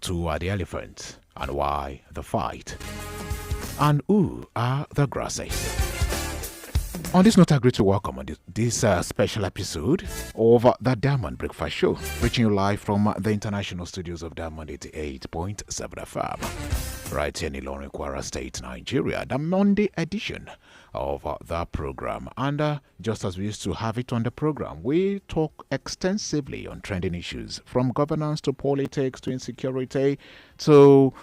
But who are the elephants and why the fight? And who are the grasses? On this note, I agree to welcome on this special episode of the Diamond Breakfast Show, reaching you live from the international studios of Diamond 88.7 FM, right here in Ilorin, Kwara State, Nigeria, the Monday edition of the program. And just as we used to have it on the program, we talk extensively on trending issues, from governance to politics to insecurity to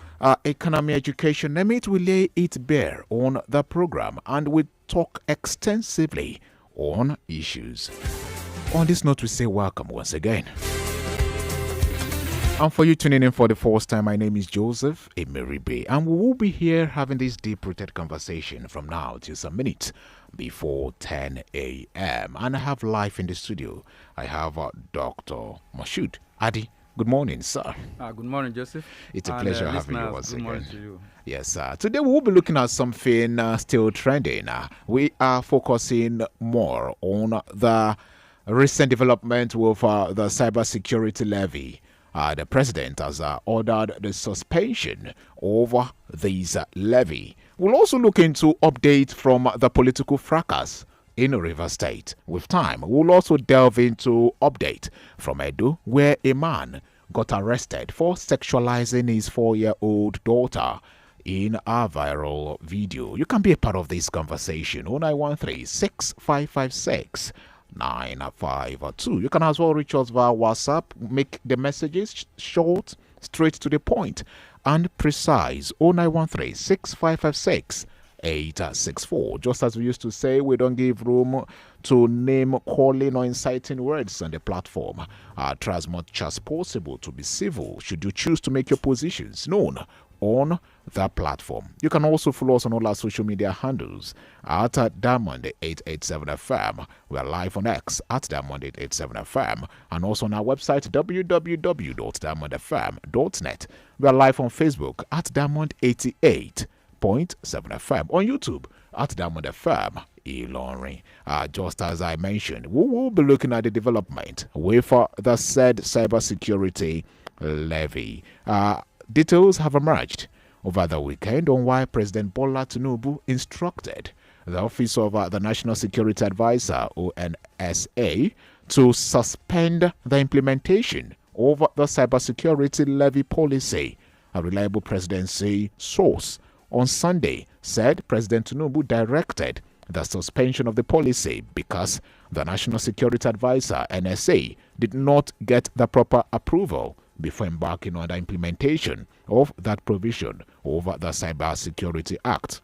economy, education. Name it, we lay it bare on the program, and we talk extensively on issues. On this note, we say welcome once again. And for you tuning in for the first time, my name is Joseph EMERIBE, and we will be here having this deep-rooted conversation from now till some minutes before 10 a.m. And I have live in the studio. I have Dr. Moshood Adi. Good morning, sir. Good morning, Joseph. It's a pleasure having you once again. Good morning to you. Yes, sir. Today we will be looking at something still trending. We are focusing more on the recent development with the cybersecurity levy. The president has ordered the suspension of this levy. We'll also look into updates from the political fracas in Rivers State. With time, we'll also delve into update from Edo, where a man got arrested for sexualizing his 4-year-old daughter in a viral video. You can be a part of this conversation. 0913-6556 952. You can as well reach us via WhatsApp. Make the messages short, straight to the point, and precise. 0913-6556 864. Just as we used to say, we don't give room to name calling or inciting words on the platform. Try as much as possible to be civil should you choose to make your positions known on that platform. You can also follow us on all our social media handles at Diamond 887 FM. We are live on X at Diamond 887 FM, and also on our website www.diamondfm.net. We are live on Facebook at Diamond 88.7 FM, on YouTube at Diamond FM Ilorin. Just as I mentioned, we will be looking at the development with the said cybersecurity levy. Details have emerged over the weekend on why President Bola Tinubu instructed the Office of the National Security Advisor, ONSA, to suspend the implementation of the cybersecurity levy policy. A reliable presidency source on Sunday said President Tinubu directed the suspension of the policy because the National Security Advisor, NSA, did not get the proper approval before embarking on the implementation of that provision over the Cybersecurity Act.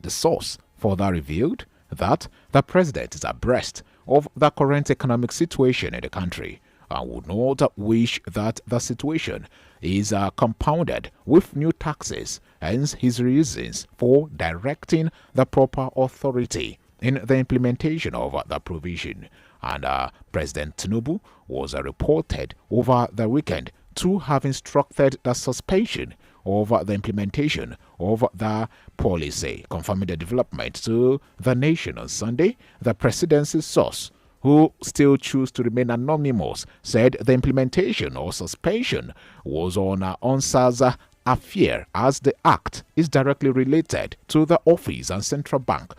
The source further revealed that the president is abreast of the current economic situation in the country and would not wish that the situation is compounded with new taxes, hence his reasons for directing the proper authority in the implementation of the provision. And President Tinubu was reported over the weekend to have instructed the suspension of the implementation of the policy. Confirming the development to the nation on Sunday, the presidency source, who still choose to remain anonymous, said the implementation or suspension was on ONSA's affair, as the act is directly related to the office and central bank.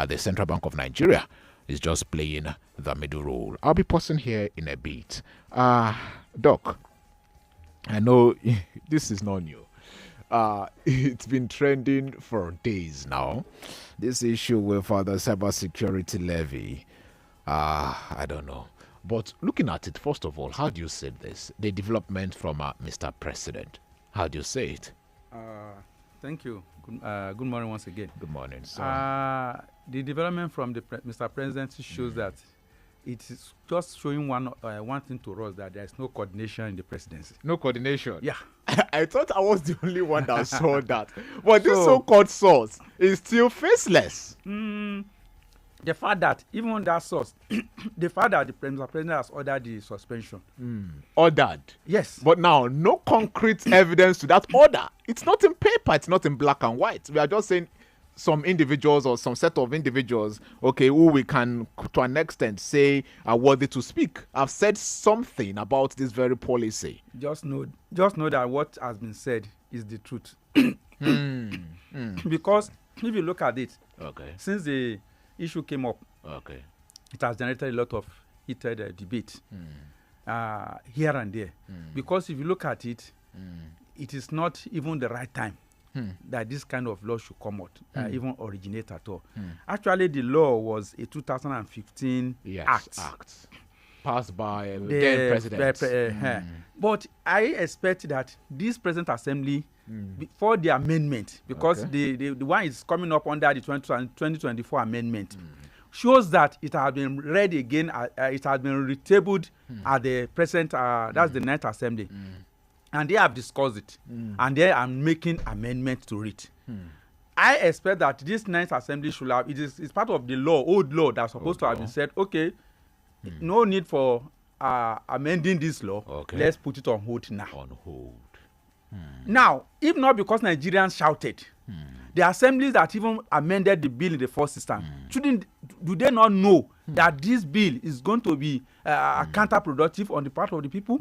The Central Bank of Nigeria is just playing the middle role. I'll be pausing here in a bit. Doc, I know this is not new. It's been trending for days now. This issue with the cybersecurity levy. I don't know. But looking at it, first of all, how do you say this? The development from Mr. President. How do you say it? Thank you. Good morning once again. Good morning, sir. The development from Mr. President shows that it is just showing one thing to us, that there is no coordination in the presidency. No coordination? Yeah. I thought I was the only one that saw that. But this so-called source is still faceless. The fact that even that source, the fact that the president has ordered the suspension. Ordered? Yes. But now, no concrete evidence to that order. It's not in paper. It's not in black and white. We are just saying some individuals or some set of individuals, okay, who we can to an extent say are worthy to speak, have said something about this very policy. Just know that what has been said is the truth. Because if you look at it, Okay. since the issue came up, Okay. it has generated a lot of heated debate here and there. Because if you look at it, it is not even the right time that this kind of law should come out, even originate at all. Actually, the law was a 2015 act passed by the then president. But I expect that this present assembly, before the amendment, because the one is coming up under the 2024 amendment, shows that it has been read again, it has been retabled at the present, that's the 9th assembly. And they have discussed it, and they are making amendments to it. I expect that this 9th assembly should have, it's part of the law, old law, that's supposed to have been said, okay, no need for amending this law, let's put it on hold now. On hold. Now, if not because Nigerians shouted, the assemblies that even amended the bill in the first instance, do they not know that this bill is going to be counterproductive on the part of the people?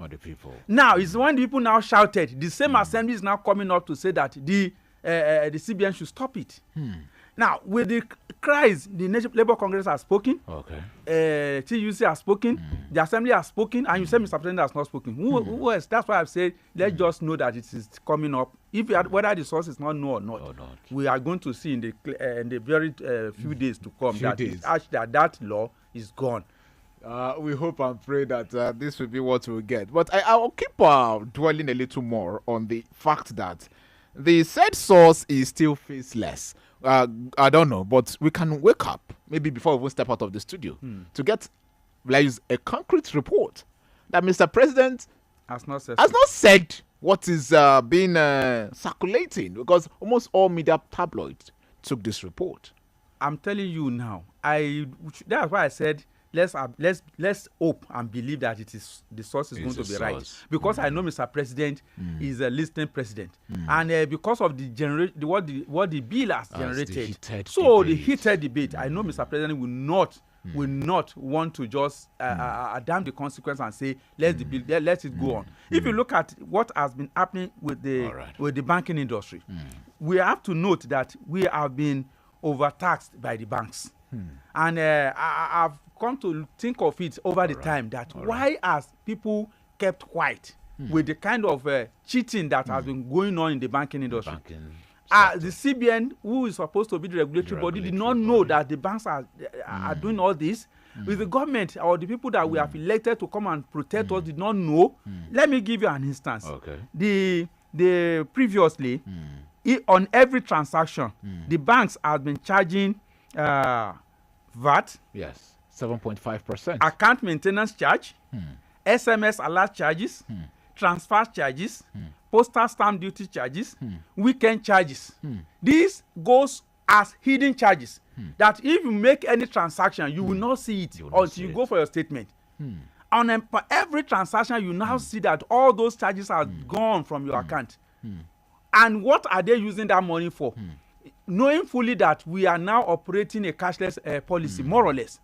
Now, it's when the people now shouted, the same assembly is now coming up to say that the CBN should stop it. Now, with the cries, the Labour Congress has spoken, TUC has spoken, the Assembly has spoken, and you say Mr. President has not spoken. Who else? That's why I've said, let's just know that it is coming up. If whether the source is not known or not, we are going to see in the very few days to come that law is gone. We hope and pray that this will be what we'll get. But I'll keep dwelling a little more on the fact that the said source is still faceless. I don't know, but we can wake up maybe before we even step out of the studio to get a concrete report that Mr. President has not said what is being circulating, because almost all media tabloids took this report. I'm telling you now, that's why I said let's hope and believe that the source is going to be right, because I know Mr. President is a listening president, and because of what the bill has generated, the heated debate, I know Mr. President will not want to just damn the consequence and say let it go on. If you look at what has been happening with the banking industry, we have to note that we have been overtaxed by the banks, and I've come to think of it over the time that why has people kept quiet with the kind of cheating that has been going on in the banking industry. The CBN, who is supposed to be the regulatory body, did not know that the banks are doing all this. With the government or the people that we have elected to come and protect us did not know. Let me give you an instance. The previously, on every transaction, the banks have been charging VAT. Yes. 7.5%. Account maintenance charge, SMS alert charges, transfer charges, postal stamp duty charges, weekend charges. This goes as hidden charges that if you make any transaction, you will not see it until you go for your statement. On every transaction, you now see that all those charges are gone from your account. And what are they using that money for? Knowing fully that we are now operating a cashless policy, more or less.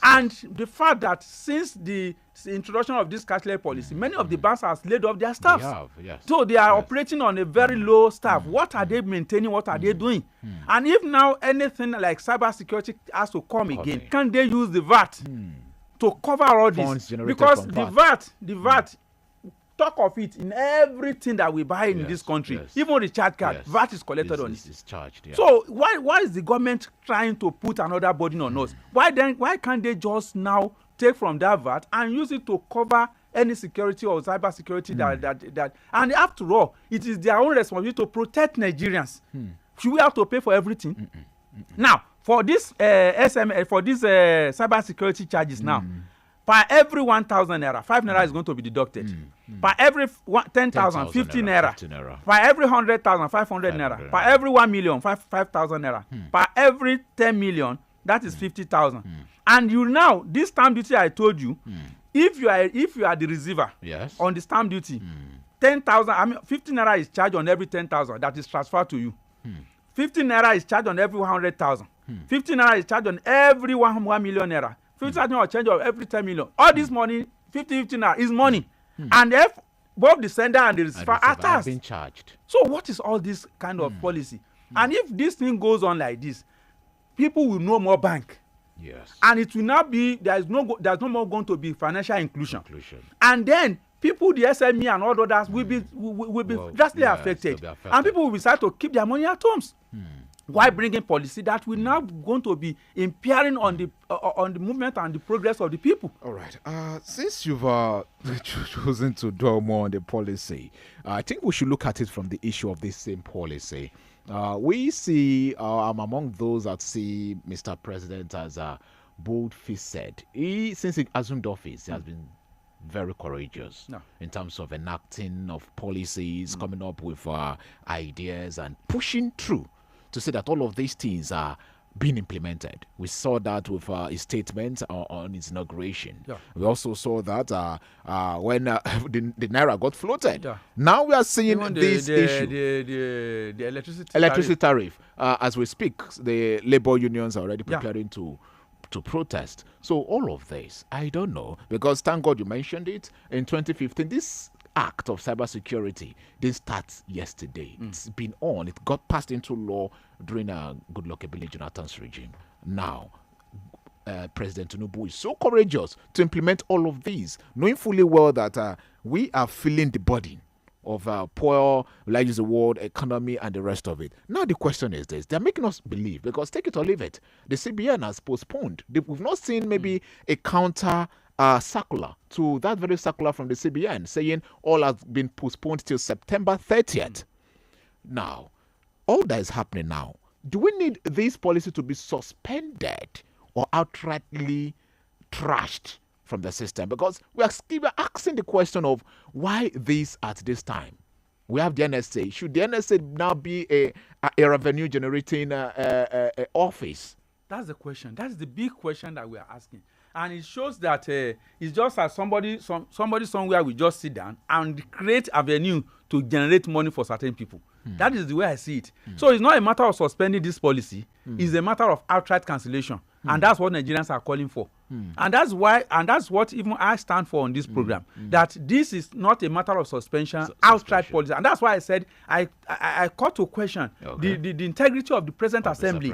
And the fact that since the introduction of this cashless policy, many of the banks have laid off their staff. So they are operating on a very low staff. What are they maintaining? What are they doing? And if now anything like cybersecurity has to come again, can they use the VAT to cover all this? Because the VAT, talk of it in everything that we buy in this country, even the charge card, VAT is collected on it. So why is the government trying to put another burden on us? Why can't they just now take from that VAT and use it to cover any security or cyber security that and after all, it is their own responsibility to protect Nigerians. Should we have to pay for everything? Now, for this cyber security charges now, per every 1,000 naira, 5 naira is going to be deducted. Per every 10,000, 50 naira. Per every 100,000, 500 naira. Per every 1 million, 5,000 naira. Per every 10 million, that is 50,000. And you now, this stamp duty I told you, if you are the receiver on the stamp duty, 10,000, 50 naira is charged on every 10,000 that is transferred to you. 50 naira is charged on every 100,000. 50 naira is charged on every 1 million naira. 50 naira change of every 10 million. All this money, 50 naira is money. And if both the sender and the receiver are taxed, being charged. So what is all this kind of policy? And if this thing goes on like this, people will no more bank. Yes. And it will not be, there's no more going to be financial inclusion. And then people, the SME and all others will be drastically affected. And people will decide to keep their money at homes. Why bringing policy that will now going to be impairing on the movement and the progress of the people? All right. Since you've chosen to dwell more on the policy, I think we should look at it from the issue of this same policy. We see, I'm among those that see Mr. President as bold-faced. Since he assumed office, he has been very courageous in terms of enacting of policies, coming up with ideas and pushing through to say that all of these things are being implemented. We saw that with his statement on his inauguration. We also saw that when the Naira got floated. Now we are seeing this issue. The electricity tariff. As we speak, the labor unions are already preparing to protest. So all of this, I don't know, because thank God you mentioned it. In 2015, this act of cybersecurity didn't start yesterday. It's been on. It got passed into law during Goodluck Ebele Jonathan's regime. Now, President Tinubu is so courageous to implement all of these, knowing fully well that we are feeling the burden of poor, like use the word, economy and the rest of it. Now the question is this. They're making us believe, because take it or leave it, the CBN has postponed. We've not seen maybe a counter circular to that very circular from the CBN saying all has been postponed till September 30th. Now, all that is happening now, do we need this policy to be suspended or outrightly trashed from the system? Because we are asking the question of why this at this time. We have the NSA. Should the NSA now be a revenue generating office? That's the question. That's the big question that we are asking. And it shows that it's just as somebody somewhere will just sit down and create avenue to generate money for certain people. That is the way I see it. So it's not a matter of suspending this policy. It's a matter of outright cancellation. And that's what Nigerians are calling for. And that's what even I stand for on this program. That this is not a matter of suspension, outright policy. And that's why I said I call to question the integrity of the present assembly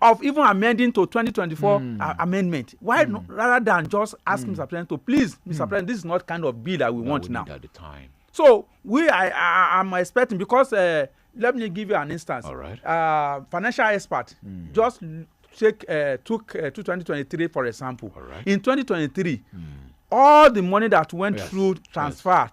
of even amending to 2024 amendment. Why rather than just ask Mr. President to please, Mr. President, this is not kind of bill that we want now. At the time. So I'm expecting, because let me give you an instance. All right. Financial expert just took 2023 for example. All right. In 2023, all the money that went through transfer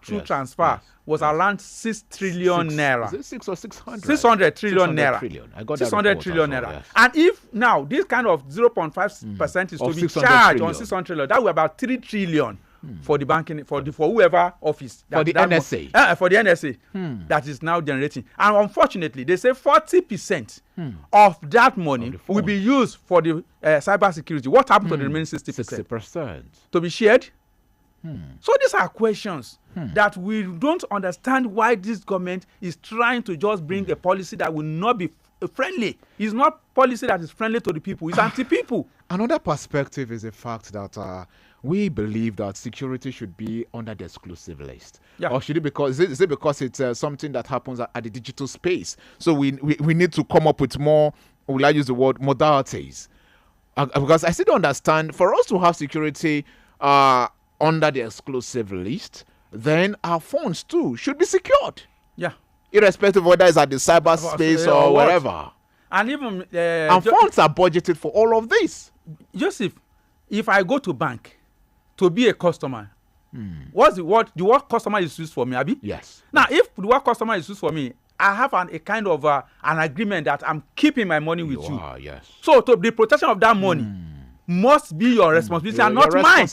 was around 6 trillion naira. Is it 6 or 600? 600 trillion naira. Trillion. I got 600 trillion naira. Yes. And if now this kind of 0.5% is to be charged on 600 trillion, that will be about 3 trillion. For the banking, for whoever office, for the NSA, for the NSA that is now generating. And unfortunately, they say 40% of that money will be used for the cyber security. What happened to the remaining 60%? 60%. To be shared. So these are questions that we don't understand why this government is trying to just bring a policy that will not be friendly. It's not policy that is friendly to the people. It's anti-people. Another perspective is the fact that we believe that security should be under the exclusive list. Or should it is it because it's something that happens at the digital space? So we need to come up with more, will I use the word, modalities? Because I still don't understand, for us to have security under the exclusive list, then our phones too should be secured. Yeah. Irrespective of whether it's at the cyberspace or wherever. And even and funds are budgeted for all of this. Joseph, if I go to bank to be a customer, what's the word customer is used for me, Abi? Yes. Now, if the word customer is used for me, I have a kind of an agreement that I'm keeping my money with you. Yes. So the protection of that money must be your responsibility and not mine.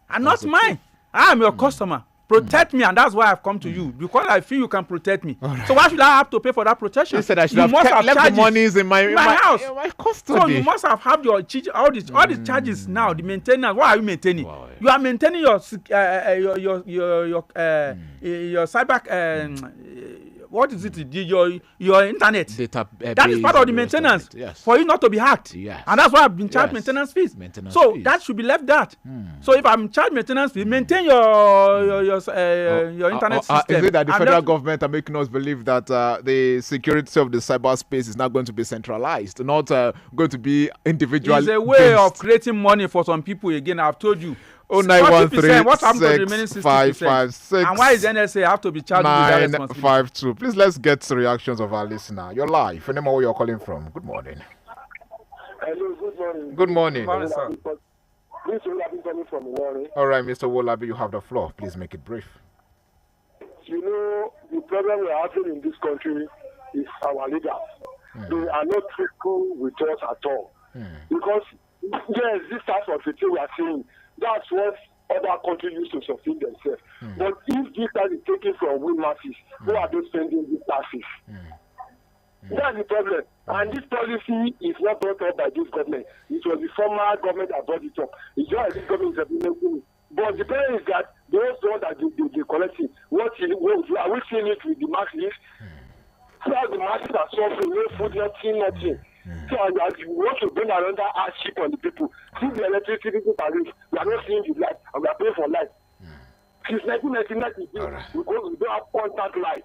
And not mine. I am your customer. Protect me, and that's why I've come to you, because I feel you can protect me. Right. So why should I have to pay for that protection? You said I should have left the monies in my house. In my custody. So you must have your all the charges now, the maintenance. What are you maintaining? Wow. You are maintaining your cyber what is it? Your internet. Data, that is part of the maintenance. Yes. For you not to be hacked. Yes. And that's why I've been charged maintenance fees. That should be left that. So if I'm charged maintenance fee, maintain your internet system. Is it that the federal government are making us believe that the security of the cyberspace is not going to be centralized, not going to be individual? It's a way of creating money for some people. Again, I've told you. 0913 what happened to the remaining 60%? And why is NSA have to be charged with that responsibility? 952. Please, let's get the reactions of our listener. You're live. Any more where you're calling from? Good morning. Hello, good morning. Good morning. Morning, sir. This is Wolabi coming from Ilorin. All right, Mr. Wolabi, you have the floor. Please make it brief. You know, the problem we are having in this country is our leaders. They are not truthful with us at all. Because, yes, this type of thing we are seeing, that's what other countries used to sustain themselves. But if this tax is taken from we masses, who are they spending these taxes? That's the problem. And this policy is not brought up by this government. It was the former government that brought it up. It's just like this government is implementing it. But the problem is that those ones that they collecting, are we seeing it with the masses? So the masses are suffering, no food, nothing. So as you want to bring another hardship on the people, since the electricity tariff, we are not seeing the light, and we are paying for light. Since 1999, we don't have contact light.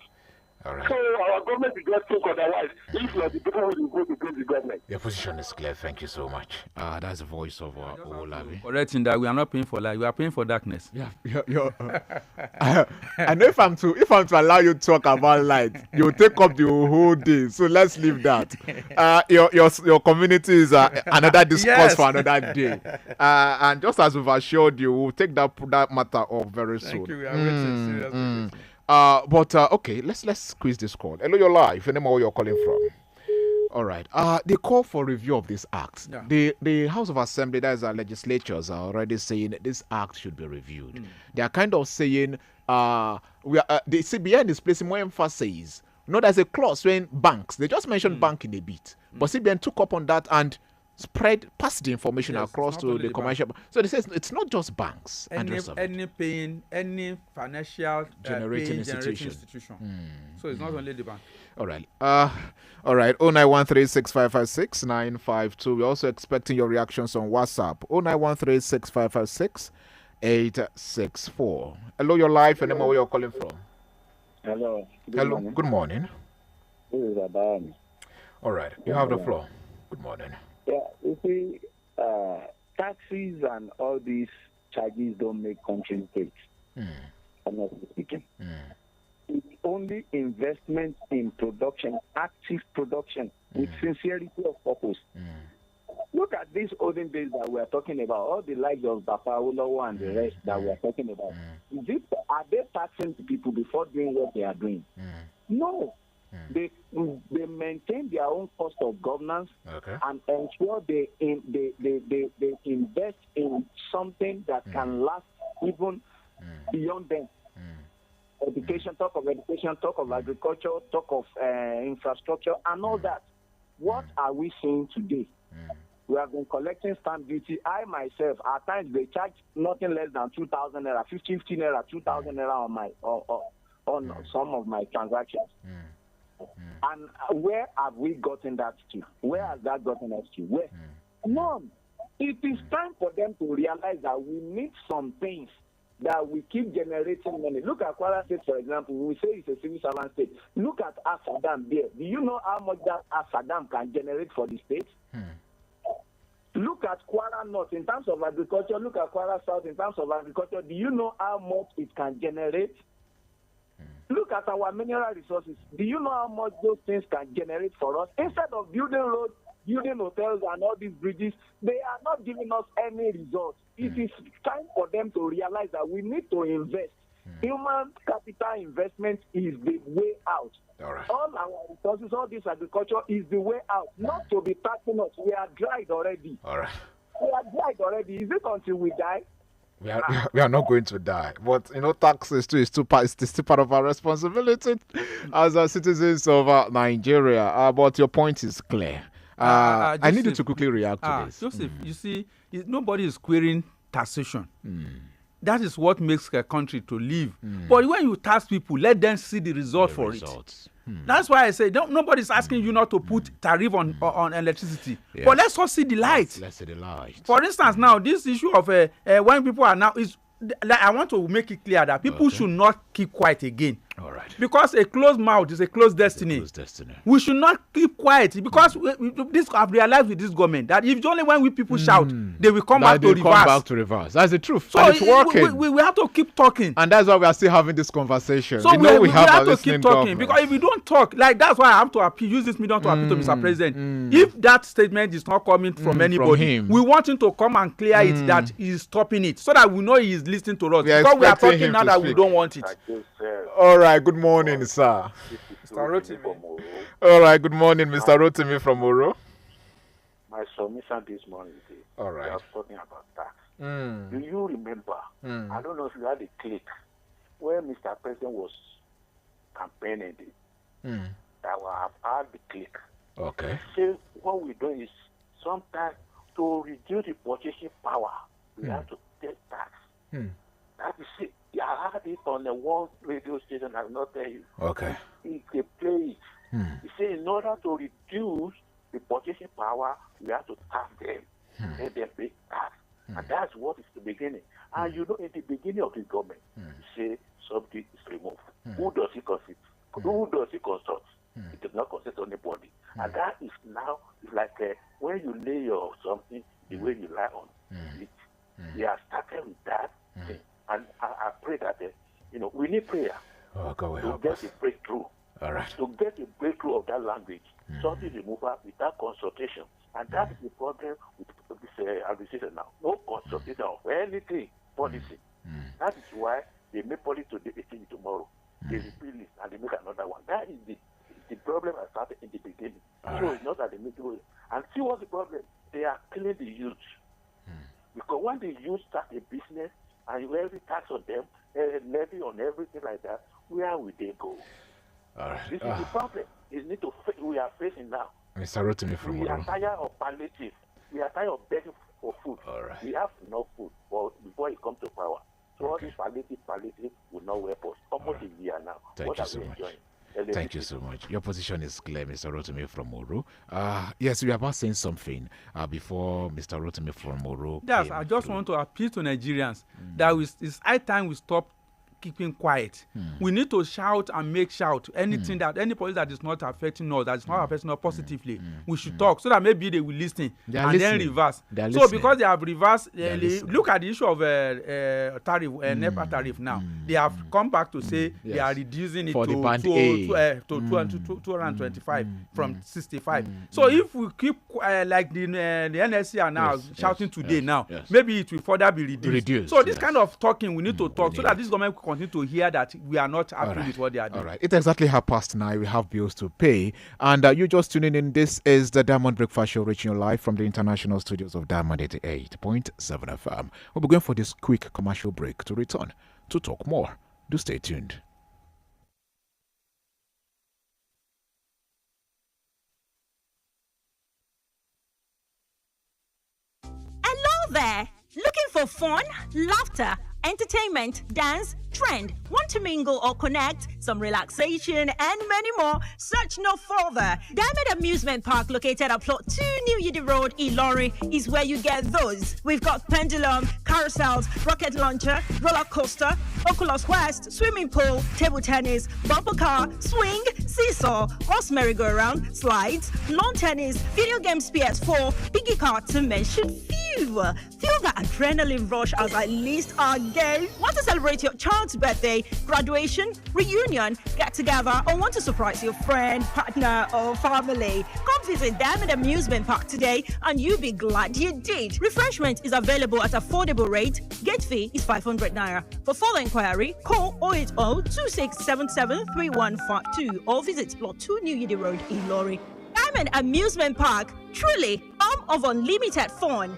So our government is just think otherwise. If not, the people will go to the government. Your position is clear. Thank you so much. That's the voice of Olabi. Correcting that we are not paying for light, we are paying for darkness. Yeah, I know if I'm to allow you to talk about light, you'll take up the whole day. So let's leave that. Your community is another discourse for another day. And just as we've assured you, we'll take that matter up very soon. Thank you. We are waiting seriously. Okay, let's squeeze this call. Hello, you're live. Any more where you're calling from? All right. They call for review of this act. Yeah. The House of Assembly, that is our legislatures, are already saying this act should be reviewed. They are kind of saying the CBN is placing more emphasis. There's a clause when banks. They just mentioned bank in a bit, but CBN took up on that and pass the information across to the commercial. So they say it's not just banks. Any financial generating institution. So it's not only the bank. All right. 0913-6556-952. We're also expecting your reactions on WhatsApp. 0913-6556-864. Hello, you're live. And where you're calling from? Hello. Good morning. This is Adam. All right. You have the floor. Good morning. Yeah, you see, taxes and all these charges don't make countries great. Honestly speaking. It's only investment in production, active production, with sincerity of purpose. Look at these olden days that we are talking about, all the lives of Bapaolowo and the rest that we are talking about. Are they taxing people before doing what they are doing? No. They maintain their own cost of governance and ensure they invest in something that can last even beyond them. Talk of agriculture, talk of infrastructure, and all that. What are we seeing today? We have been collecting stamp duty. I myself, at times, they charge nothing less than 2,000 naira, 50 naira, 2,000 naira on some of my transactions. And where have we gotten that to? Where has that gotten us to? Where? None. It is time for them to realize that we need some things that we keep generating money. Look at Kwara State, for example. We say it's a civil servant state. Look at Asadam there. Do you know how much that Asadam can generate for the state? Look at Kwara North in terms of agriculture. Look at Kwara South in terms of agriculture. Do you know how much it can generate? Look at our mineral resources. Do you know how much those things can generate for us? Instead of building roads, building hotels and all these bridges, they are not giving us any results. It is time for them to realize that we need to invest. Human capital investment is the way out. All our resources, all this agriculture is the way out. Not to be taxing us. We are dried already. We are dried already. Is it until we die? We are not going to die, but taxes too is still part of our responsibility as citizens of Nigeria. But your point is clear. I needed to quickly react to this. Joseph, you see, nobody is querying taxation. That is what makes a country to live. But when you tax people, let them see the result for it. That's why I say nobody's asking you not to put tariff on electricity. But let's all see the light. Let's see the light. For instance, now this issue of when people are now is. Like, I want to make it clear that people should not keep quiet again. All right. Because a closed mouth is a closed destiny. We should not keep quiet because I've realized with this government that if it's only when we people shout, they will come back to reverse. That's the truth. So and it's working. We have to keep talking. And that's why we are still having this conversation. So we have to keep talking government. because if we don't talk, like that's why I have to use this medium to appeal to Mr. President. If that statement is not coming from anybody, we want him to come and clear it that he's stopping it so that we know he is listening to us. Because we are talking now that we don't want it. All right, good morning, sir. Mr. Rotimi. All right, good morning, Mr. Rotimi from Oro. My submission this morning is all right. I was talking about tax. Do you remember? I don't know if you had a click where Mr. President was campaigning that will have had the click. Okay. So what we're doing is sometimes to reduce the purchasing power, we have to take tax. That is it. I had it on the one radio station. I will not tell you. Okay. If they play it, he said in order to reduce the purchasing power, we have to tax them. Let them pay tax. And that's what is the beginning. And you know, in the beginning of the government, you say subject is removed. Who does he consult? Who does he consult? It does not consult anybody. And that is now, it's like when you lay your something, the way you lie on it. We have started with that thing. And I pray that, we need prayer to get a breakthrough. All right. To get a breakthrough of that language, something removal without consultation. And that is the problem with this administration now. No consultation of anything, policy. That is why they make policy today, they change it tomorrow. They repeal it and they make another one. That is the problem I started in the beginning. So it's not that they make it. And see what's the problem? They are killing the youth. Because when the youth start a business, and you every tax on them, levy on everything like that, where will they go? All right. This is the problem. We are facing now. Mr. Rotimi from We are tired of palliative. We are tired of begging for food. All right. We have enough food before it comes to power. So all this palliative will not help us. Almost a year now. Thank you so much. Thank you so much. Your position is clear, Mr. Rotimi from Oro. Yes, we are about saying something before Mr. Rotimi from Oro. Yes, I just want to appeal to Nigerians that it's high time we stop keeping quiet. We need to shout and make shout anything that any policy that is not affecting us, that is not affecting us positively. We should talk so that maybe they will listen then reverse. So because they have reversed, look at the issue of tariff, NEPA tariff now. They have come back to say they are reducing it for to 225 from 65. So if we keep like the NSC are now shouting today maybe it will further be reduced. So this kind of talking we need to talk so that this government continue to hear that we are not happy with what they are doing. All right. It's exactly 9:30. We have bills to pay. And you just tuning in. This is the Diamond Breakfast Show reaching you live from the international studios of Diamond 88.7 FM. We'll be going for this quick commercial break to return to talk more. Do stay tuned. Hello there. Looking for fun, laughter, entertainment, dance, trend, want to mingle or connect, some relaxation, and many more? Search no further. Diamond Amusement Park, located at Plot 2 New Yidi Road, Ilorin, is where you get those. We've got pendulum, carousels, rocket launcher, roller coaster, Oculus Quest, swimming pool, table tennis, bumper car, swing, seesaw, horse merry-go-round, slides, lawn tennis, video games PS4, piggy cart, to mention few. Feel the adrenaline rush as I list our game. Want to celebrate your child's birthday, graduation, reunion, get together, or want to surprise your friend, partner, or family? Come visit Diamond Amusement Park today and you'll be glad you did. Refreshment is available at affordable rate. Gate fee is 500 naira. For further inquiry, call 080-2677-3152 or visit Plot 2 New Yidi Road, Ilorin. Diamond Amusement Park, truly home of unlimited fun.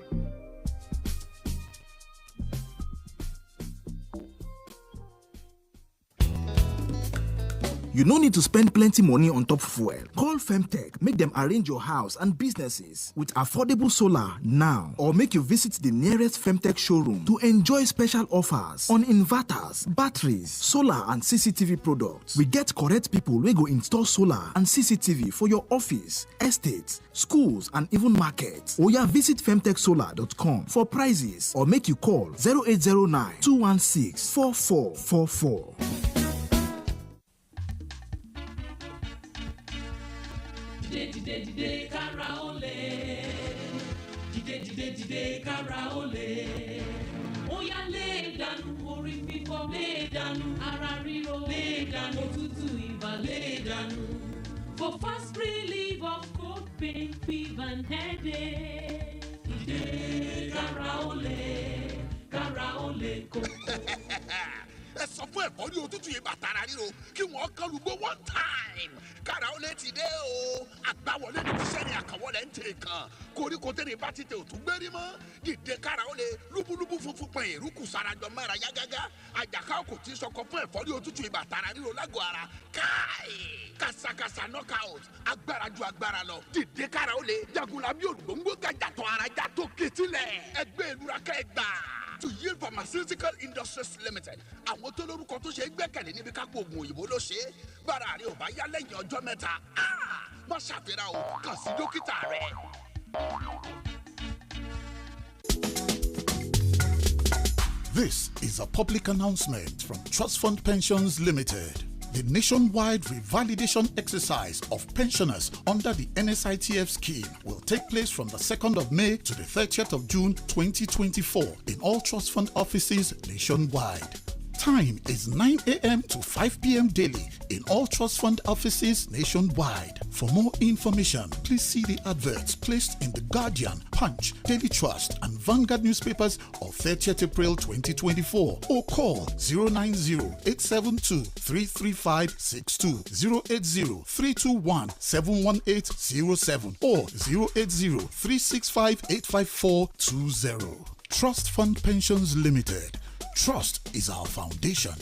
You no need to spend plenty money on top fuel. Call Femtech, make them arrange your house and businesses with affordable solar now, or make you visit the nearest Femtech showroom to enjoy special offers on inverters, batteries, solar and CCTV products. We get correct people wey go install solar and CCTV for your office, estates, schools and even markets. Oya visit femtechsolar.com for prices or make you call 0809 216 4444. Dìde kára ó lè. Dìde kára ó lè. Ó yá lè dànù orí fífọ́, lè dànù ara ríro, lè dànù òtútù ibà, lè dànù. For fast relief of cold pain, fever and headache. Dìde kára ó lè kókó. Ẹ sọ fún ẹ̀fọ́ ní òtútù yìí bàtàrà ríro kí wọ́n kán lùgbò one time. Kára ó lè ti dé o. Àgbáwọlé ní iṣẹ́ ni àkàwọlé ń tè kan. Koríko tẹ̀lé bá ti tẹ òtún gbérí mọ́. Dìde kára ó lè lúbúlúbú funfun pẹ̀ ìrúkù sarajọ mẹ́ra yágágá. Àjàká kò tí sọkọ fún ẹ̀fọ́ ní òtútù yìí bàtàrà ríro lágọ̀ọ́ ara. Káì! Kàsàkàsà knockout. Agbára ju agbára lọ. Dìde kára ó lè jagunla bí òdòǹgbò gàjàtọ̀ ara já tó kẹtílẹ̀. Ẹgbẹ́ ìlúra kẹgbà. To Yield Pharmaceutical Industries Limited. Àwọn tó lórúkọ tó ṣe é gbẹ́kẹ̀lé níbi kápò oògùn òyìnbó ló ṣe é. Bára rẹ̀ ò bá yá lẹ́yìn ọjọ́ mẹ́ta. Má ṣàfihàn o, kàn sí dókítà rẹ̀. This is a public announcement from Trust Fund Pensions Limited. The nationwide revalidation exercise of pensioners under the NSITF scheme will take place from the 2nd of May to the 30th of June 2024 in all Trust Fund offices nationwide. Time is 9 a.m. to 5 p.m. daily in all Trust Fund offices nationwide. For more information, please see the adverts placed in The Guardian, Punch, Daily Trust, and Vanguard newspapers of 30th April 2024 or call 090-872-33562, 080-321-71807 or 080-365-85420. Trust Fund Pensions Limited. Trust is our foundation.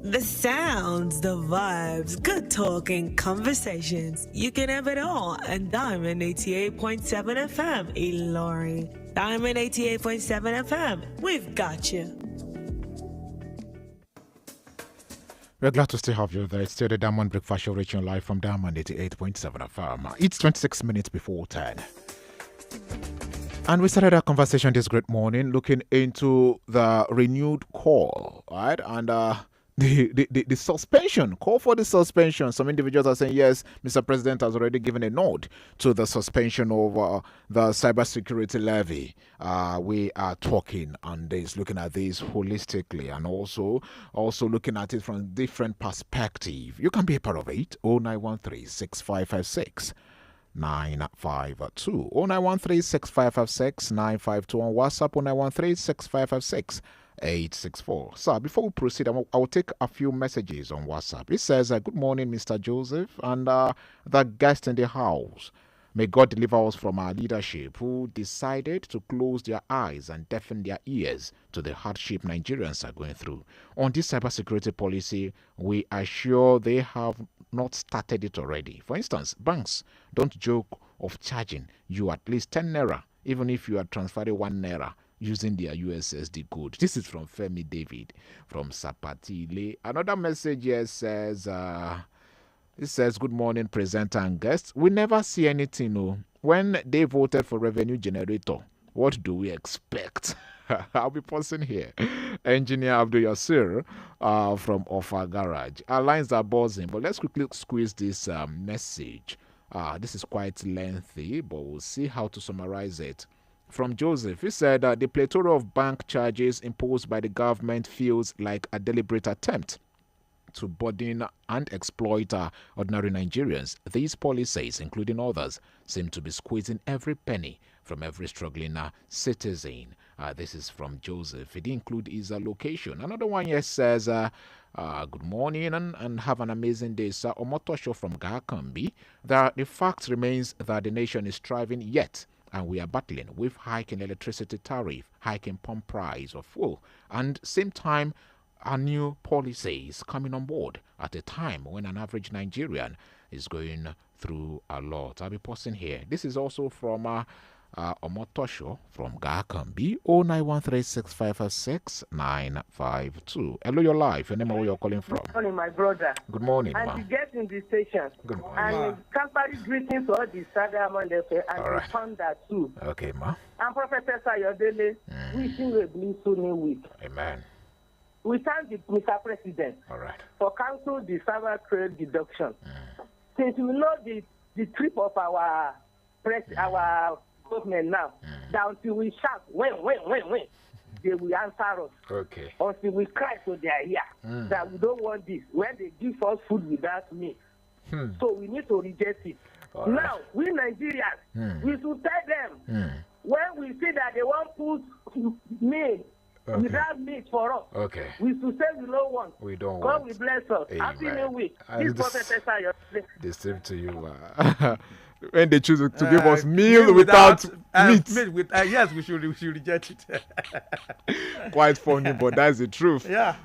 The sounds, the vibes, good talking, conversations. You can have it all on Diamond 88.7 FM, Ilorin. Diamond 88.7 FM, we've got you. We're glad to still have you there. It's still the Diamond Breakfast Show reaching live from Diamond 88.7 FM. It's 26 minutes before 10. And we started our conversation this great morning looking into the renewed call, right? And the suspension, call for the suspension. Some individuals are saying, yes, Mr. President has already given a nod to the suspension of the cybersecurity levy. We are talking on this, looking at this holistically and also looking at it from different perspective. You can be a part of it. 0913 6556 952 0913 6556 952 on WhatsApp 0913 6556 864. Sir, before we proceed, I will take a few messages on WhatsApp. It says, good morning, Mr. Joseph, and the guest in the house. May God deliver us from our leadership who decided to close their eyes and deafen their ears to the hardship Nigerians are going through. On this cybersecurity policy, we are sure they have not started it already. For instance, banks don't joke of charging you at least 10 naira, even if you are transferring 1 naira using their USSD code. This is from Femi David from Sapatile. Another message here says, it says, good morning, presenter and guests. We never see anything. No. When they voted for revenue generator, what do we expect? I'll be pausing here. Engineer Abdul Yasir from Offa Garage. Our lines are buzzing, but let's quickly squeeze this message. This is quite lengthy, but we'll see how to summarize it. From Joseph, he said the plethora of bank charges imposed by the government feels like a deliberate attempt to burden and exploit ordinary Nigerians. These policies, including others, seem to be squeezing every penny from every struggling citizen. This is from Joseph. It includes his location. Another one here says, good morning and have an amazing day, sir. Omotosho from Gakambi. The fact remains that the nation is striving yet, and we are battling with hiking electricity tariff, hiking pump price of fuel, and same time are new policies coming on board at a time when an average Nigerian is going through a lot. I'll be posting here. This is also from Omotosho from Gakambi 09136566952. Hello, your life. Your name and where you're calling from. Good morning, my brother. Good morning, and you get in the station. Good morning. And Campari greetings to all the Saga Monday and the founder too. Okay, ma. And Professor Sayodele, wishing you a blissful new week. Amen. We thank the Mr. President for cancel the cyber trade deduction. Since we know the trip of our government now, that until we shout, when, they will answer us. Okay. Until we cry to their ear that we don't want this. When they give us food without meat. So we need to reject it. Now, we Nigerians, we should tell them, when we see that they want put meat without meat for us, we should say we don't want. We don't God want. will bless us. Amen. Happy New Week. This Professor Sayo. The same to you. When they choose to give us meal without meat. Yes, we should reject it. Quite funny, but that's the truth. Yeah.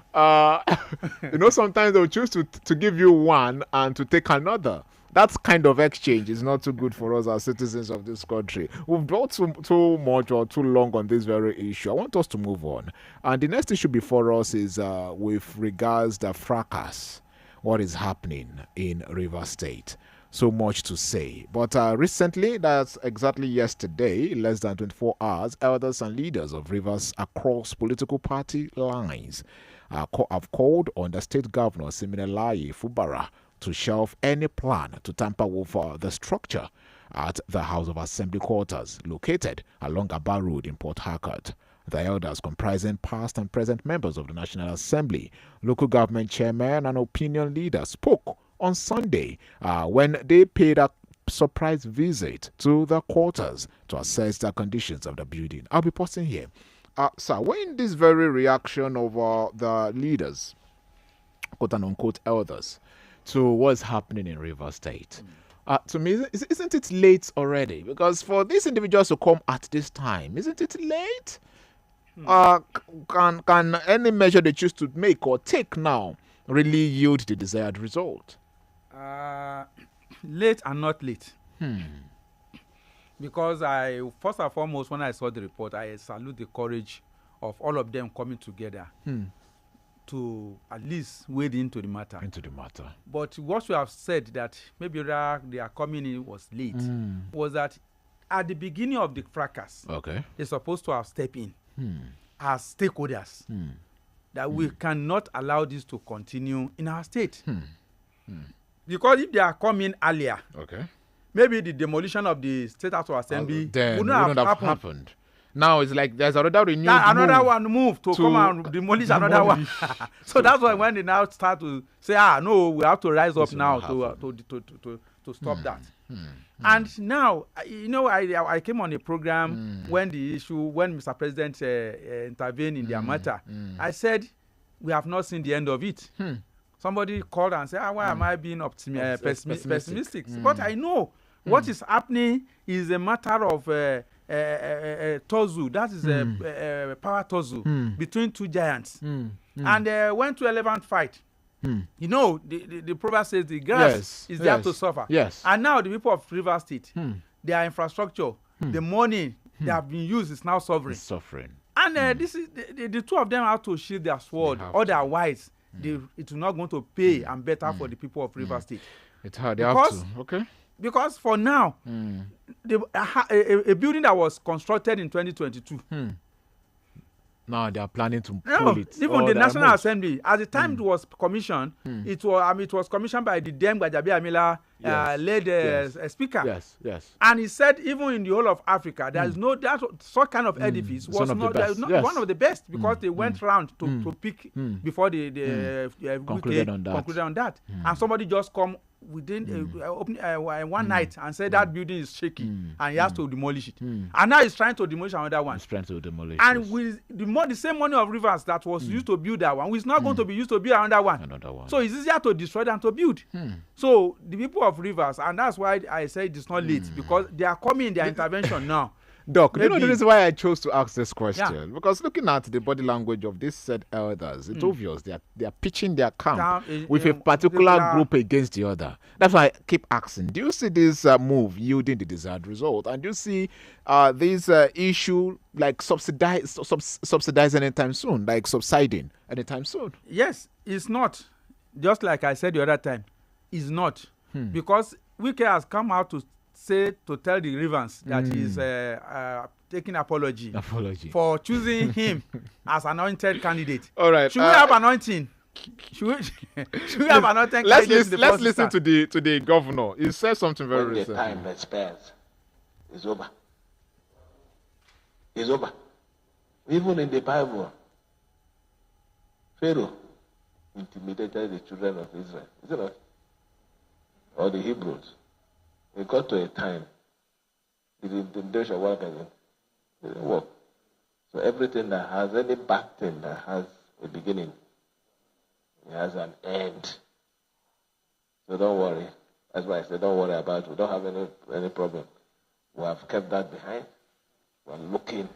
Sometimes they'll choose to give you one and to take another. That kind of exchange is not too good for us as citizens of this country. We've dwelt too much or too long on this very issue. I want us to move on. And the next issue before us is with regards to fracas, what is happening in Rivers State. So much to say. But recently, that's exactly yesterday, less than 24 hours, elders and leaders of Rivers across political party lines have called on the state governor, Siminalayi Fubara, to shelve any plan to tamper with the structure at the House of Assembly quarters located along Aba Road in Port Harcourt. The elders, comprising past and present members of the National Assembly, local government chairmen and opinion leaders, spoke on Sunday when they paid a surprise visit to the quarters to assess the conditions of the building. I'll be posting here. Sir, when this very reaction of the leaders, quote and unquote elders, to what's happening in River State, to me, isn't it late already? Because for these individuals to come at this time, isn't it late? Can any measure they choose to make or take now really yield the desired result? Late and not late. Because first and foremost, when I saw the report, I salute the courage of all of them coming together to at least wade into the matter. But what you have said that maybe they are coming in was late was that at the beginning of the fracas, they're supposed to have stepped in as stakeholders that we cannot allow this to continue in our state. Because if they are coming earlier, maybe the demolition of the State House of Assembly would not have happened. Now it's like there's another renewed move to come and demolish another one. So that's why when they now start to say, no, we have to rise up now to stop that. And now, I came on a program when Mr. President intervened in their matter. I said, we have not seen the end of it. Somebody called and said, why am I being pessimistic? But I know what is happening is a matter of Tozu. That is a power Tozu between two giants. And went to 11th fight. The proverb says the grass is there to suffer. And now the people of River State, their infrastructure, the money they have been used is now suffering. And this is the two of them have to shield their sword. Otherwise, it's not going to pay and better for the people of River State. It's hard. They have to. Okay. Because for now, a building that was constructed in 2022. Now they are planning to pull it. Even the National Assembly, at the time it was commissioned, it was commissioned by the Dem Gbajabi Amila led speaker. Yes. And he said even in the whole of Africa, there is no that sort kind of edifice was not one of the best because they went round to pick before they concluded on that. And somebody just come within one night and said that building is shaky and he has to demolish it. And now he's trying to demolish another one. And with the same money of Rivers that was used to build that one, it's not going to be used to build another one. So it's easier to destroy than to build. So the people of Rivers, and that's why I say it's not late, because they are coming in their intervention now. Doc, you know the Maybe. reason why I chose to ask this question? Because looking at the body language of these said elders, it's obvious they are pitching their camp with a particular group against the other. That's why I keep asking, do you see this move yielding the desired result? And do you see this issue like subsidizing anytime soon, like subsiding anytime soon? Yes, it's not. Just like I said the other time, it's not. Because Wike has come out to tell the Rivers that he's taking apology for choosing him as anointed candidate. All right. Should we have anointing? Should we have anointed Let's listen to the governor. He said something very when the recent. time expires, it's over. It's over. Even in the Bible, Pharaoh intimidated the children of Israel, isn't it? Or the Hebrews. It got to a time, the intimidation work again. It didn't work. So everything that has any back thing that has a beginning, it has an end. So don't worry. That's why I said don't worry about it. We don't have any problem. We have kept that behind. We're looking.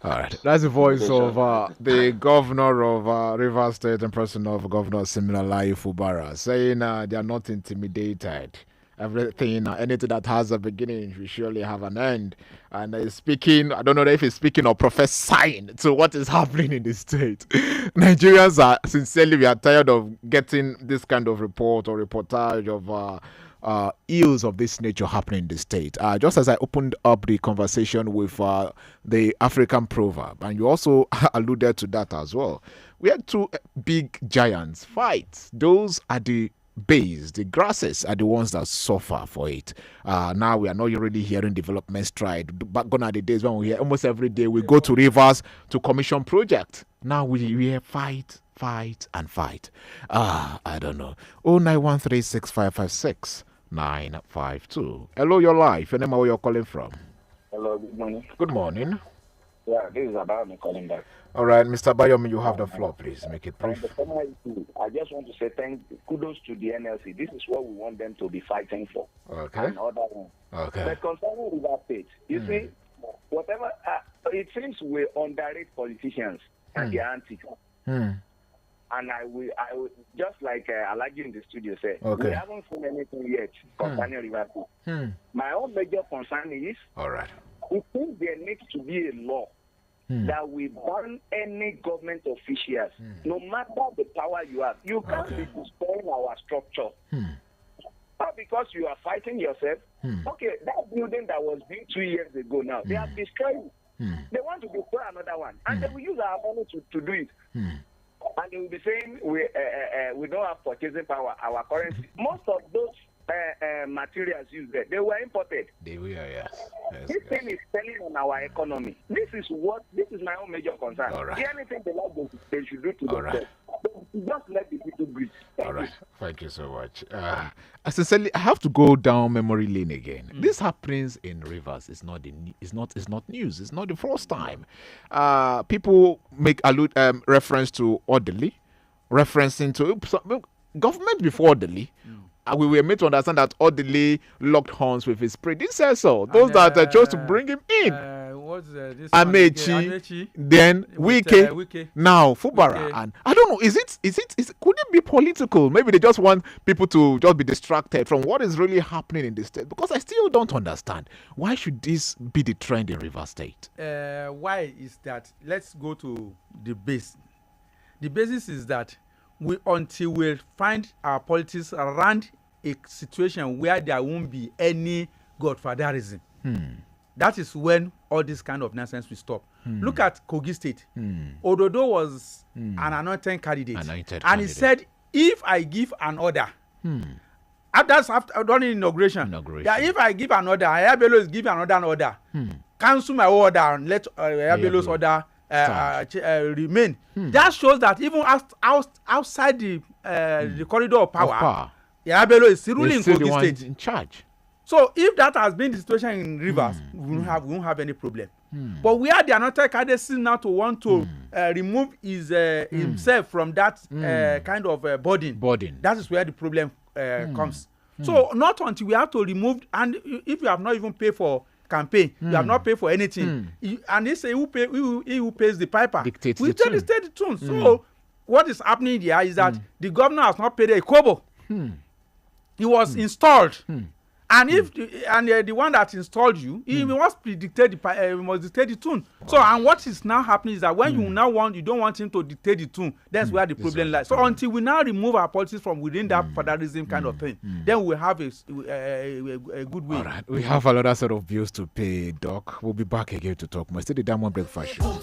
All right. That's the voice of the governor of Rivers State and person of Governor Siminalayi Fubara saying they are not intimidated. Everything, anything that has a beginning will surely have an end. And he's speaking, I don't know if he's speaking or prophesying to what is happening in the state. Nigerians are, sincerely, we are tired of getting this kind of report or reportage of ills of this nature happening in the state. Just as I opened up the conversation with the African proverb, and you also alluded to that as well. We had two big giants fight. Those are the base, the grasses are the ones that suffer for it. Now we are not really hearing development stride. Back gone are the days when we hear almost every day we go to rivers to commission project. Now we hear fight. I don't know. 09136556952. Hello, your life. Your name and where you're calling from. Hello, good morning. Good morning. Yeah, this is Abayomi calling back. All right, Mr. Bayomi, you have the floor, please. Make it brief. I just want to say kudos to the NLC. This is what we want them to be fighting for. Okay. And other ones. Okay. But concerning River State, you see, whatever, it seems we underrate politicians and their antics. And I will just like Alagi in the studio said, we haven't seen anything yet concerning River State. My own major concern is, all right, we think there needs to be a law that we ban any government officials, no matter the power you have. You can't be destroying our structure. Not because you are fighting yourself. Okay, that building that was built 2 years ago now, they have destroyed it. They want to destroy another one, and they will use our money to do it. And they will be saying we don't have purchasing power, our currency. Most of those materials used there, they were imported. They were, yes. This thing is selling on our economy. This is my own major concern. All right. Anything they should do to themselves. Just let the people breathe. All right. Thank you so much. Sincerely, I have to go down memory lane again. This happens in Rivers. It's not news. It's not the first time. People make reference to orderly, referencing to government before orderly. We were made to understand that orderly locked horns with his predecessor. Those that chose to bring him in. Amechi, then Wike, now Fubara, and I don't know. Is it? Could it be political? Maybe they just want people to just be distracted from what is really happening in the state. Because I still don't understand why should this be the trend in Rivers State. Why is that? Let's go to the base. The basis is that until we find our politics around a situation where there won't be any godfatherism. That is when all this kind of nonsense will stop. Look at Kogi State. Ododo was an anointed candidate. He said, if I give an order, that's after during inauguration. That if I give an order, Ayabelo is giving another order, cancel my order and let Ayabelo's order remain. That shows that even outside the corridor of power, Ayabelo is still ruling Kogi State. In charge. So if that has been the situation in Rivers, we won't have any problem. But we are the anointed candidate now to want to remove himself from that kind of burden. That is where the problem comes. So not until we have to remove, and if you have not even paid for campaign. You have not paid for anything. And they say who pays the piper. Dictates We the tell tune. the state the tune. So what is happening here is that the governor has not paid a kobo. He was installed. And if the one that installed you, he must dictate the tune. So and what is now happening is that when you don't want him to dictate the tune, that's where the problem lies. So until we now remove our politics from within that federalism kind of thing, then we'll have a good way. All right, we have another set of bills to pay, Doc. We'll be back again to talk more. Still the Diamond Breakfast Show.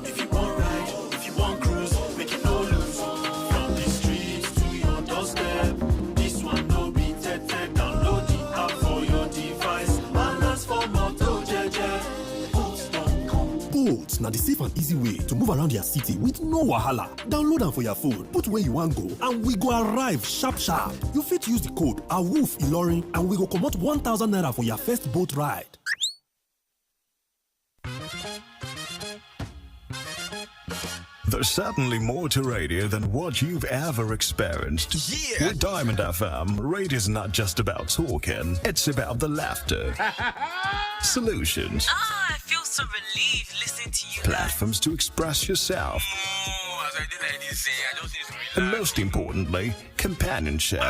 If you want ride, if you want cruise, make it no lose. From the streets to your doorstep, this one no be tete. Download the app for your device. And as for Moto JJ, Bolt na the safe and easy way to move around your city with no wahala. Download am for your phone, put where you want go, and we go arrive sharp sharp. You fit use the code AWOOF Ilorin and we go comot 1,000 naira for your first boat ride. There's certainly more to radio than what you've ever experienced. Yeah! With Diamond FM, radio's not just about talking, it's about the laughter, solutions, I feel so relieved listening to you. platforms to express yourself, and most importantly, companionship.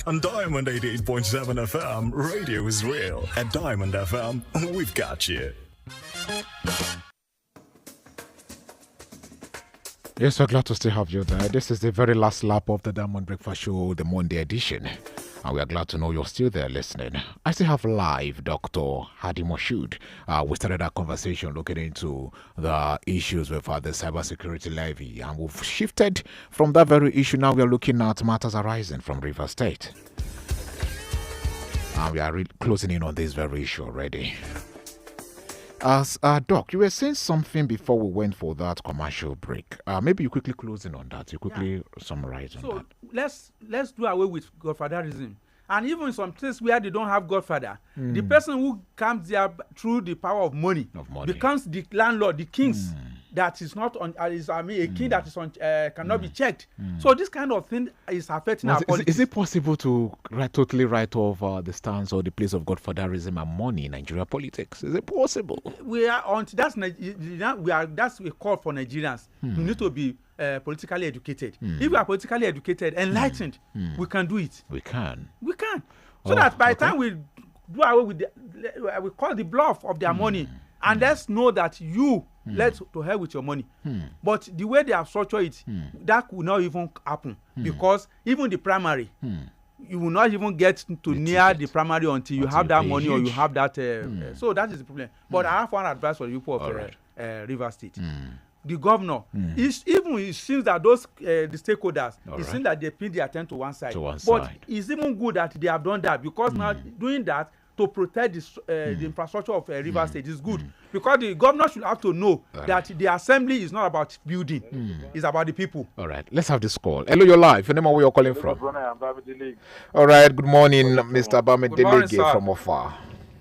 On Diamond 88.7 FM, radio is real. At Diamond FM, we've got you. Yes, we're glad to still have you there. This is the very last lap of the Diamond Breakfast Show, the Monday edition. And we are glad to know you're still there listening. I still have live Dr. Hadi Moshood. We started our conversation looking into the issues with the cybersecurity levy. And we've shifted from that very issue. Now we are looking at matters arising from River State. And we are closing in on this very issue already. As Doc, you were saying something before we went for that commercial break. Maybe you quickly close in on that. You quickly summarize on that. Let's do away with godfatherism. And even in some places where they don't have godfather, the person who comes there through the power of money becomes the landlord, the kings that is not on. A king that is on cannot be checked. So this kind of thing is affecting our politics. Is it possible to totally write off the stance or the place of godfatherism and money in Nigeria politics? Is it possible? We are on. That's a call for Nigerians. You need to be politically educated. If we are politically educated, enlightened, we can do it. We can. So that by the time we do away with we call the bluff of their money, and let's know that let's to hell with your money. But the way they have structured it, that will not even happen because even the primary, you will not even get to near the primary until you have that money or you have that. So that is the problem. But I have one advice for the people of River State. The governor, it seems that those the stakeholders, it seems that they pin their attention to one side. But it's even good that they have done that because now doing that to protect the infrastructure of River State is good because the governor should have to know that the assembly is not about building, it's about the people. All right, let's have this call. Hello, you're live. Your name and where you're calling from? All right, good morning, Mr. Bamedelege from Ofar.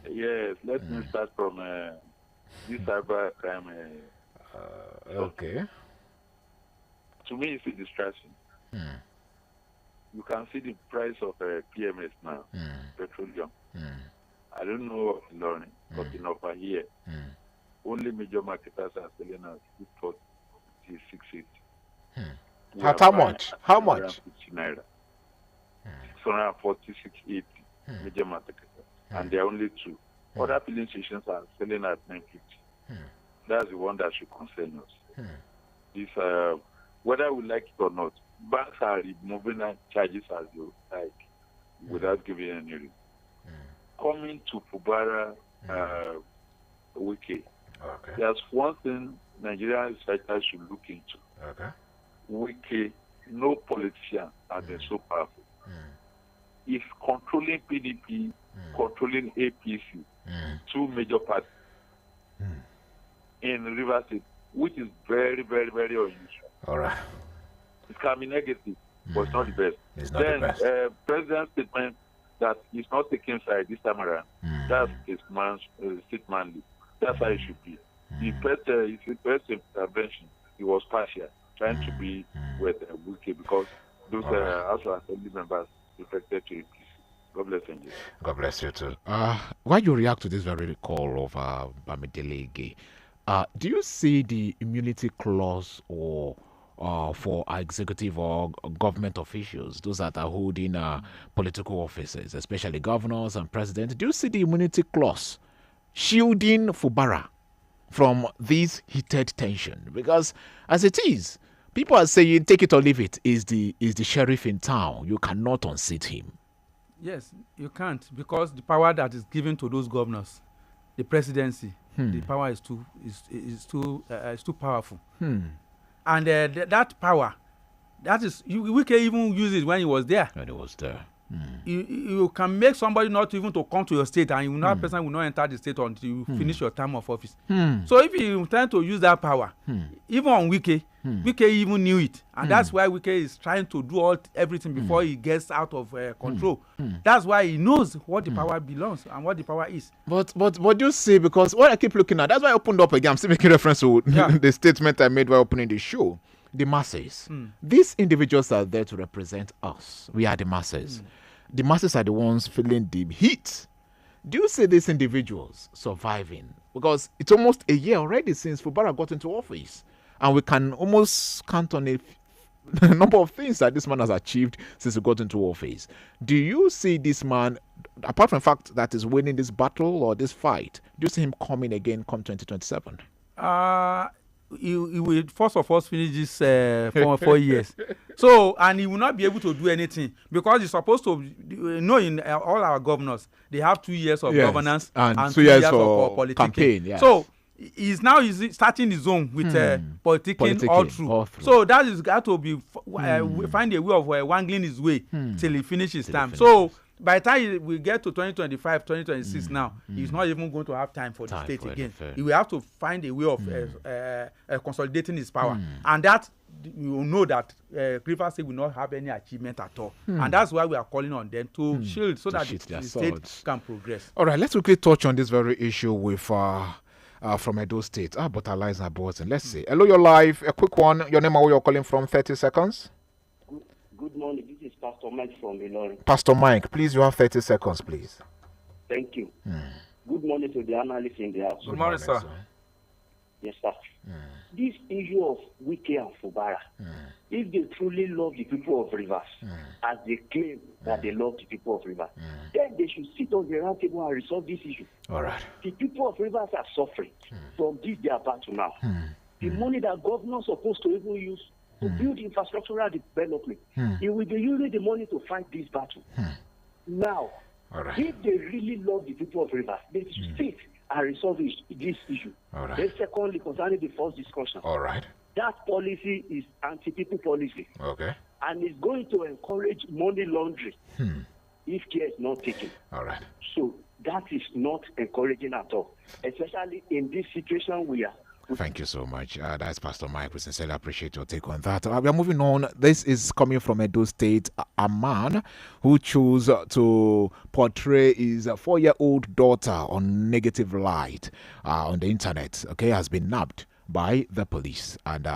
Yes, let me start from this cyber crime. Okay. To me, it's a distraction. You can see the price of PMS now, petroleum. I don't know in learning, but in over here, only major marketers are selling us 640, 680. How much? How much? 640, 680 major marketers, and there are only two. Other filling stations are selling at 950. That's the one that should concern us. This, whether we like it or not, banks are removing charges as they like without giving any reason. Coming to Fubara Wiki, there's one thing Nigerian researchers should look into. Wiki, no politician has been so powerful. If controlling PDP, controlling APC, two major parties in River State, which is very, very, very unusual. All right. It can be negative, but it's not the best. It's not the best. President's statement that he's not taking side this time around, that's his statement. That's how it should be. The first intervention, it was partial. trying to be with Wiki because those House of Assembly members reflected to it. God bless you. God bless you too. Why you react to this very call of Bamidelege? Do you see the immunity clause or for executive or government officials, those that are holding political offices, especially governors and presidents? Do you see the immunity clause shielding Fubara from this heated tension? Because as it is, people are saying, take it or leave it, is the sheriff in town. You cannot unseat him. Yes, you can't, because the power that is given to those governors, the presidency, the power is too powerful. And that power, that is, we can even use it when he was there. When he was there. You can make somebody not even to come to your state, and that person will not enter the state until you finish your term of office. So if you intend to use that power, even on Wike even knew it, and that's why Wike is trying to do everything before he gets out of control. That's why he knows what the power belongs and what the power is. But you see, because what I keep looking at, that's why I opened up again. I'm still making reference to the statement I made while opening the show. The masses. These individuals are there to represent us. We are the masses. The masses are the ones feeling the heat. Do you see these individuals surviving? Because it's almost a year already since Fubara got into office. And we can almost count on a number of things that this man has achieved since he got into office. Do you see this man, apart from the fact that he's winning this battle or this fight, do you see him coming again come 2027? He will first of all finish this 4 years. So, and he will not be able to do anything because he's supposed to, in all our governors, they have 2 years of governance and 2 years of politicking. Campaign. Yes. So, he's starting his own with politicking all through. So, that is got to be find a way of wangling his way till he finishes his time. So, by the time we get to 2025, 2026 now, he's not even going to have time for the state again. He will have to find a way of consolidating his power. And that, you will know that Rivers State will not have any achievement at all. And that's why we are calling on them to shield so that the state can progress. All right, let's quickly touch on this very issue with from Edo State. But our lines are buzzing. Let's see. Hello, you're live. A quick one. Your name and where you're calling from, 30 seconds. Good morning. This is Pastor Mike from Ilorin. Pastor Mike, please, you have 30 seconds, please. Thank you. Good morning to the analysts in the house. Good morning, sir. Yes, sir. This issue of Wike and Fubara, if they truly love the people of Rivers, as they claim that they love the people of Rivers, then they should sit on the round table and resolve this issue. All right. The people of Rivers are suffering from this they are about to now. The money that governors are supposed to even use to build infrastructural development, it will be using the money to fight this battle. Now, if they really love the people of Rivers, they should sit and resolve this issue. Then secondly, concerning the first discussion, that policy is anti-people policy. Okay. And it's going to encourage money laundering if care is not taken. All right. So that is not encouraging at all, especially in this situation we are. Thank you so much. That's Pastor Mike. We sincerely appreciate your take on that. We are moving on. This is coming from Edo State. A man who chose to portray his 4-year-old daughter on negative light on the internet, has been nabbed by the police. And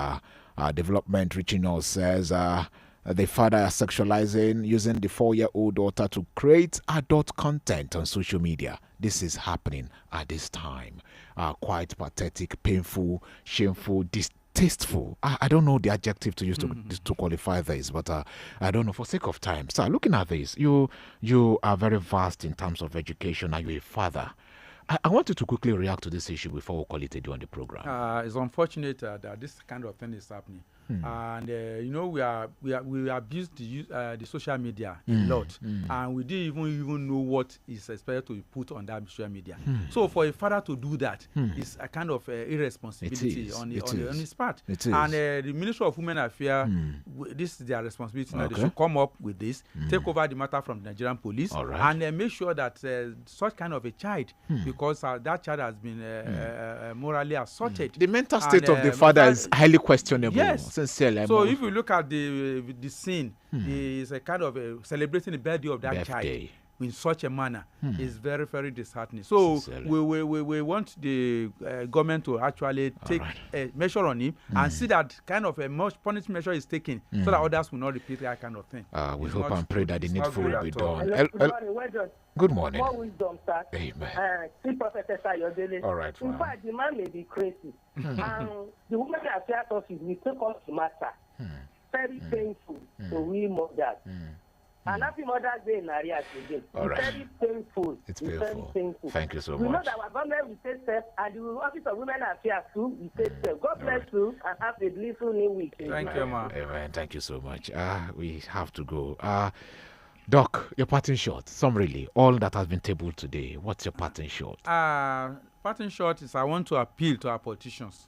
development reaching us says the father is sexualizing, using the 4-year-old daughter to create adult content on social media. This is happening at this time. Quite pathetic, painful, shameful, distasteful. I don't know the adjective to use to qualify this, but I don't know. For sake of time, so looking at this, you are very vast in terms of education, and you're a father. I want you to quickly react to this issue before we call it a day on the program. It's unfortunate that this kind of thing is happening. And we abuse the social media a lot, and we didn't even know what is expected to be put on that social media. So for a father to do that is a kind of irresponsibility on his part. And the Ministry of Women Affairs, this is their responsibility. Now they should come up with this, take over the matter from the Nigerian police, and make sure that such kind of a child, because that child has been morally assaulted. The mental state of the father is highly questionable. Yes. Sincerely. So if you look at the scene, it's a kind of celebrating the birthday of that child. in such a manner is very, very disheartening. So we want the government to actually take a measure on him and see that kind of a much punishment measure is taken so that others will not repeat that kind of thing. We hope and pray that the needful will be done. Good morning. More wisdom, sir. Amen. See Prophet Sayodele. All right. In fact, the man may be crazy. And the woman that affairs office will take us to matter. Very painful to we mothers. And happy Mother's Day in Arias again. All right. Very painful. It's painful. Very painful. Thank you so we much. know that our government will take steps, and the Office of Women Affairs too will take steps. God bless you, and have a blissful new week. Thank you, ma. Amen. Thank you so much. We have to go. Doc, your parting shot. Summarily, all that has been tabled today. What's your parting shot? Parting shot is I want to appeal to our politicians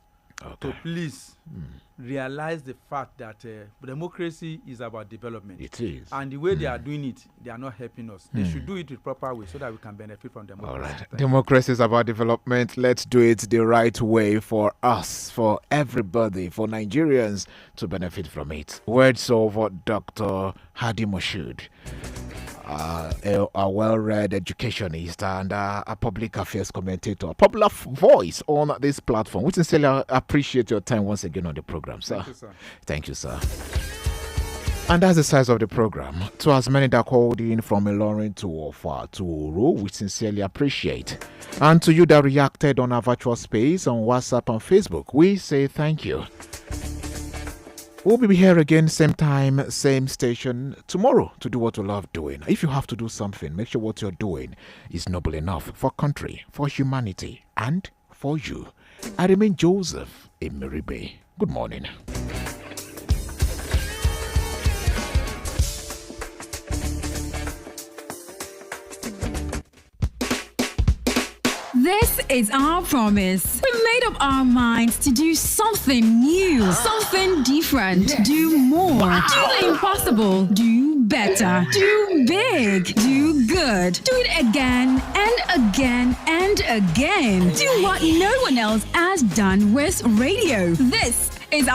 to please realize the fact that democracy is about development. It is. And the way they are doing it, they are not helping us. They should do it the proper way so that we can benefit from democracy. All right. Democracy is about development. Let's do it the right way for us, for everybody, for Nigerians to benefit from it. Words of Dr. Hadi Moshood. A well-read educationist and a public affairs commentator, a popular voice on this platform. We sincerely appreciate your time once again on the program, sir. Thank you, sir. Thank you, sir. And that's the size of the program. To as many that called in from Ilorin to Ofa to Uru, we sincerely appreciate. And to you that reacted on our virtual space on WhatsApp and Facebook, we say thank you. We'll be here again, same time, same station tomorrow to do what we love doing. If you have to do something, make sure what you're doing is noble enough for country, for humanity, and for you. I remain Joseph EMERIBE. Good morning. This is our promise. We made up our minds to do something new, something different, do more, do the impossible, do better, do big, do good, do it again and again and again. Do what no one else has done with radio. This